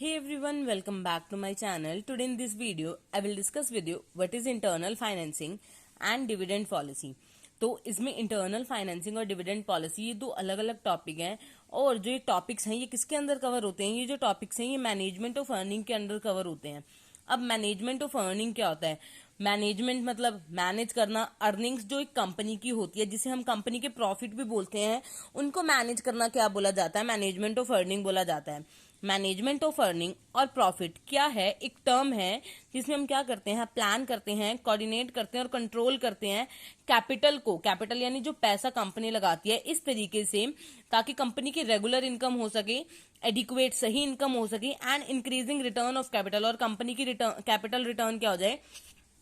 Hey everyone, welcome back to my channel. Today in this video, I will discuss with you what is internal financing and dividend policy. तो इसमें internal financing और dividend policy ये दो अलग अलग topic हैं और जो ये टॉपिक्स हैं ये किसके अंदर कवर होते हैं। ये जो टॉपिक्स हैं ये मैनेजमेंट ऑफ अर्निंग के अंदर कवर होते हैं। अब मैनेजमेंट ऑफ अर्निंग क्या होता है? मैनेजमेंट मतलब मैनेज करना। अर्निंग्स जो एक कंपनी की होती है जिसे हम कंपनी के प्रॉफिट भी बोलते हैं उनको मैनेज करना क्या बोला जाता है? मैनेजमेंट ऑफ अर्निंग बोला जाता है। मैनेजमेंट ऑफ अर्निंग और प्रॉफिट क्या है? एक टर्म है जिसमें हम क्या करते हैं, प्लान करते हैं, कोऑर्डिनेट करते हैं और कंट्रोल करते हैं कैपिटल को। कैपिटल यानी जो पैसा कंपनी लगाती है इस तरीके से ताकि कंपनी की रेगुलर इनकम हो सके, एडिक्वेट सही इनकम हो सके and increasing return of capital, और कंपनी की कैपिटल रिटर्न क्या हो जाए,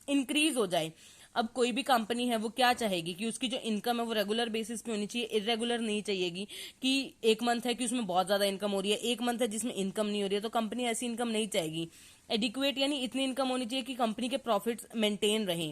इंक्रीज हो जाए। अब कोई भी कंपनी है वो क्या चाहेगी कि उसकी जो इनकम है वो रेगुलर बेसिस पे होनी चाहिए, इरेगुलर नहीं चाहिएगी कि एक मंथ है कि उसमें बहुत ज्यादा इनकम हो रही है, एक मंथ है जिसमें इनकम नहीं हो रही है, तो कंपनी ऐसी इनकम नहीं चाहेगी। एडिक्वेट यानी इतनी इनकम होनी चाहिए कि कंपनी के प्रॉफिट्स मेंटेन रहें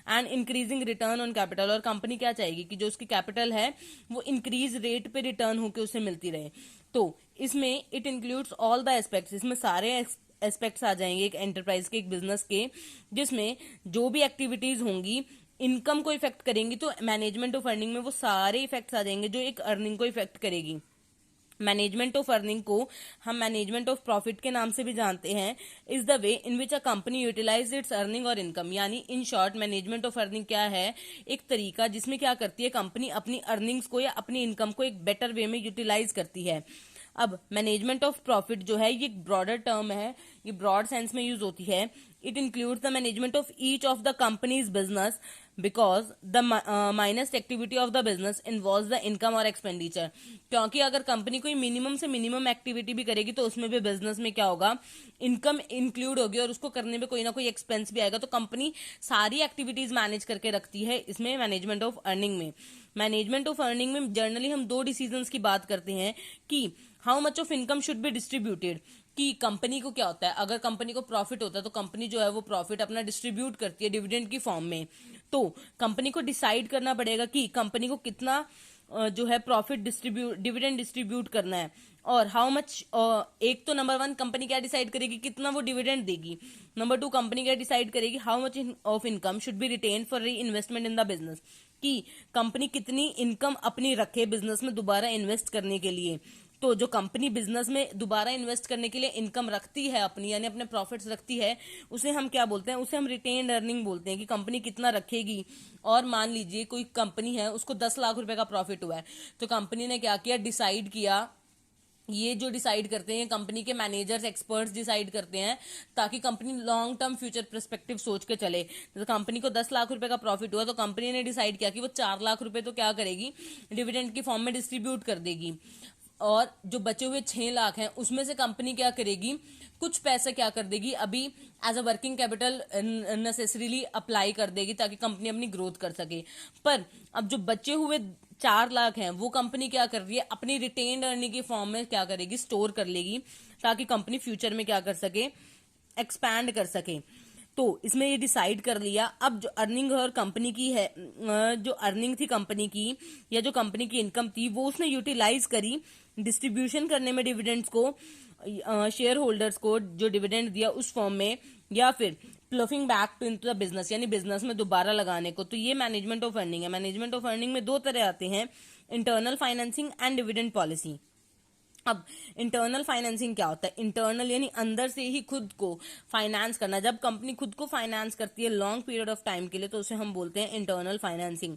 and increasing return on capital, और कंपनी क्या चाहेगी कि जो उसकी कैपिटल है वो इंक्रीज रेट पे रिटर्न होकर उसे मिलती रहे। तो इसमें it includes all the aspects, इसमें सारे एस्पेक्ट्स आ जाएंगे एक एंटरप्राइज के, एक बिजनेस के, जिसमें जो भी एक्टिविटीज होंगी इनकम को इफेक्ट करेंगी। तो मैनेजमेंट ऑफ अर्निंग में वो सारे इफेक्ट्स आ जाएंगे जो एक अर्निंग को इफेक्ट करेगी। मैनेजमेंट ऑफ अर्निंग को हम मैनेजमेंट ऑफ प्रॉफिट के नाम से भी जानते हैं। Is the way in which a company utilize its earning और इनकम, यानी in short management of earning क्या है? एक तरीका जिसमें क्या करती है कंपनी अपनी अर्निंग्स को या अपनी इनकम को एक बेटर वे में यूटिलाइज करती है। अब मैनेजमेंट ऑफ प्रॉफिट जो है ये एक ब्रॉडर टर्म है, ये ब्रॉड सेंस में यूज होती है। It includes the management of each of the companies business because the minus activity of the business involve the income और एक्सपेंडिचर, क्योंकि अगर कंपनी कोई मिनिमम से मिनिमम एक्टिविटी भी करेगी तो उसमें भी बिजनेस में क्या होगा, इनकम इंक्लूड होगी और उसको करने में कोई ना कोई एक्सपेंस भी आएगा। तो कंपनी सारी एक्टिविटीज मैनेज करके रखती है इसमें मैनेजमेंट ऑफ अर्निंग में। मैनेजमेंट ऑफ अर्निंग में जनरली हम दो डिसीजंस की बात करते हैं कि how much of income should be distributed, कि कंपनी को क्या होता है, अगर कंपनी को प्रॉफिट होता है तो कंपनी जो है वो प्रॉफिट अपना डिस्ट्रीब्यूट करती है डिविडेंड की फॉर्म में। तो कंपनी को डिसाइड करना पड़ेगा कि कंपनी को कितना जो है प्रॉफिट डिविडेंड डिस्ट्रीब्यूट करना है, और हाउ मच। एक तो नंबर वन कंपनी क्या डिसाइड करेगी, कितना वो डिविडेंड देगी। नंबर टू कंपनी क्या डिसाइड करेगी, how much of income should be retained for reinvestment in the business, कि कंपनी कितनी इनकम अपनी रखे बिजनेस में दोबारा इन्वेस्ट करने के लिए। तो जो कंपनी बिजनेस में दोबारा इन्वेस्ट करने के लिए इनकम रखती है अपनी, यानी अपने प्रॉफिट्स रखती है, उसे हम क्या बोलते हैं, उसे हम रिटेन्ड अर्निंग बोलते हैं कि कंपनी कितना रखेगी। और मान लीजिए कोई कंपनी है उसको 10 लाख रुपए का प्रॉफिट हुआ है, तो कंपनी ने क्या किया, डिसाइड किया, ये जो डिसाइड करते हैं कंपनी के मैनेजर्स, एक्सपर्ट्स डिसाइड करते हैं ताकि company long term future perspective सोच के चले। तो कंपनी को 10 लाख रुपए का प्रॉफिट हुआ तो कंपनी ने डिसाइड किया कि वो 4 लाख रुपए तो क्या करेगी, डिविडेंड की फॉर्म में डिस्ट्रीब्यूट कर देगी, और जो बचे हुए 6 लाख हैं उसमें से कंपनी क्या करेगी, कुछ पैसे क्या कर देगी अभी as a working capital necessarily apply कर देगी ताकि कंपनी अपनी ग्रोथ कर सके। पर अब जो बचे हुए 4 लाख हैं वो कंपनी क्या कर रही है, अपनी रिटेन्ड अर्निंग की फॉर्म में क्या करेगी, स्टोर कर लेगी ताकि कंपनी फ्यूचर में क्या कर सके, एक्सपैंड कर सके। तो इसमें ये डिसाइड कर लिया। अब जो अर्निंग और कंपनी की है, जो अर्निंग थी कंपनी की या जो कंपनी की इनकम थी वो उसने यूटिलाइज करी डिस्ट्रीब्यूशन करने में डिविडेंड्स को, शेयर होल्डर्स को जो डिविडेंड दिया उस फॉर्म में, या फिर ploughing back to into the business यानी बिजनेस में दोबारा लगाने को। तो ये मैनेजमेंट ऑफ अर्निंग है। मैनेजमेंट ऑफ अर्निंग में दो तरह आते हैं, internal financing and dividend policy. अब इंटरनल फाइनेंसिंग क्या होता है? इंटरनल यानी अंदर से ही खुद को फाइनेंस करना। जब कंपनी खुद को फाइनेंस करती है लॉन्ग पीरियड ऑफ टाइम के लिए तो उसे हम बोलते हैं internal financing.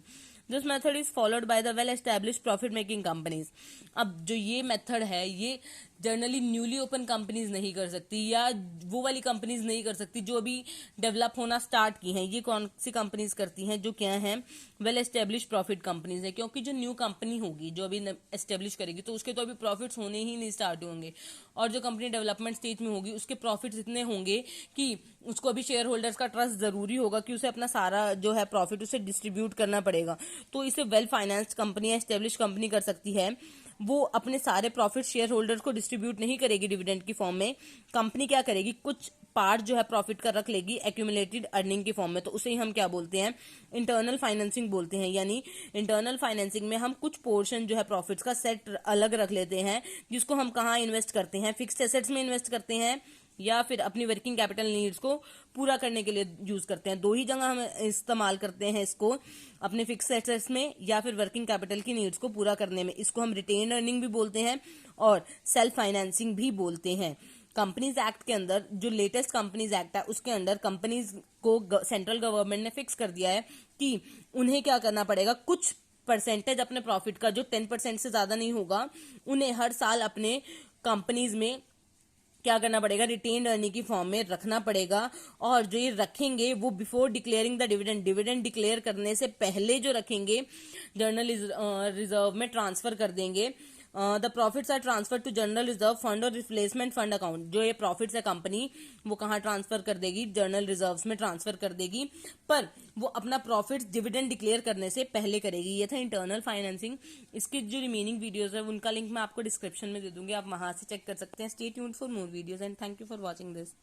This method is followed by the well establish profit making companies. अब जो ये मेथड है ये जनरली न्यूली ओपन कंपनीज नहीं कर सकती, या वो वाली कंपनीज नहीं कर सकती जो अभी डेवलप होना स्टार्ट की हैं। ये कौन सी कंपनीज करती हैं, जो क्या हैं, वेल एस्टेब्लिश प्रॉफिट कंपनीज है। क्योंकि जो न्यू कंपनी होगी जो अभी एस्टेब्लिश करेगी तो उसके तो अभी प्रॉफिट्स होने ही नहीं स्टार्ट होंगे, और जो कंपनी डेवलपमेंट स्टेज में होगी उसके प्रॉफिट्स इतने होंगे कि उसको अभी शेयर होल्डर्स का ट्रस्ट जरूरी होगा कि उसे अपना सारा जो है प्रॉफिट उसे डिस्ट्रीब्यूट करना पड़ेगा। तो इसे well financed company, establish company कर सकती है। वो अपने सारे प्रॉफिट शेयर होल्डर्स को डिस्ट्रीब्यूट नहीं करेगी डिविडेंड की फॉर्म में। कंपनी क्या करेगी, कुछ पार्ट जो है प्रॉफिट का रख लेगी एक्यूमुलेटेड अर्निंग की फॉर्म में, तो उसे ही हम क्या बोलते हैं, इंटरनल फाइनेंसिंग बोलते हैं। यानी इंटरनल फाइनेंसिंग में हम कुछ पोर्शन जो है प्रॉफिट्स का सेट अलग रख लेते हैं, जिसको हम कहाँ इन्वेस्ट करते हैं, फिक्स्ड एसेट्स में इन्वेस्ट करते हैं या फिर अपनी वर्किंग कैपिटल नीड्स को पूरा करने के लिए यूज करते हैं। दो ही जगह हम इस्तेमाल करते हैं इसको, अपने फिक्स्ड एसेट्स में या फिर वर्किंग कैपिटल की नीड्स को पूरा करने में। इसको हम रिटेन अर्निंग भी बोलते हैं और सेल्फ फाइनेंसिंग भी बोलते हैं। कंपनीज एक्ट के अंदर, जो लेटेस्ट कंपनीज एक्ट है उसके अंदर कंपनीज को सेंट्रल गवर्नमेंट ने फिक्स कर दिया है कि उन्हें क्या करना पड़ेगा, कुछ परसेंटेज अपने प्रॉफिट का जो 10% से ज्यादा नहीं होगा, उन्हें हर साल अपने कंपनीज में क्या करना पड़ेगा, रिटेन अर्निंग की फॉर्म में रखना पड़ेगा। और जो ये रखेंगे वो before declaring the dividend, dividend declare करने से पहले जो रखेंगे जनरल रिजर्व में ट्रांसफर कर देंगे। The profits are transfer to general reserve fund और रिप्लेसमेंट फंड अकाउंट। जो ये प्रॉफिट्स है कंपनी वो कहाँ ट्रांसफर कर देगी, जनरल रिजर्व्स में ट्रांसफर कर देगी, पर वो अपना प्रॉफिट्स डिविडेंड डिक्लेयर करने से पहले करेगी। ये था इंटरनल फाइनेंसिंग। इसकी जो रिमेनिंग वीडियोस है उनका लिंक मैं आपको डिस्क्रिप्शन में दे दूंगी, आप वहां से चेक कर सकते हैं। Stay tuned for more videos and thank you for watching this.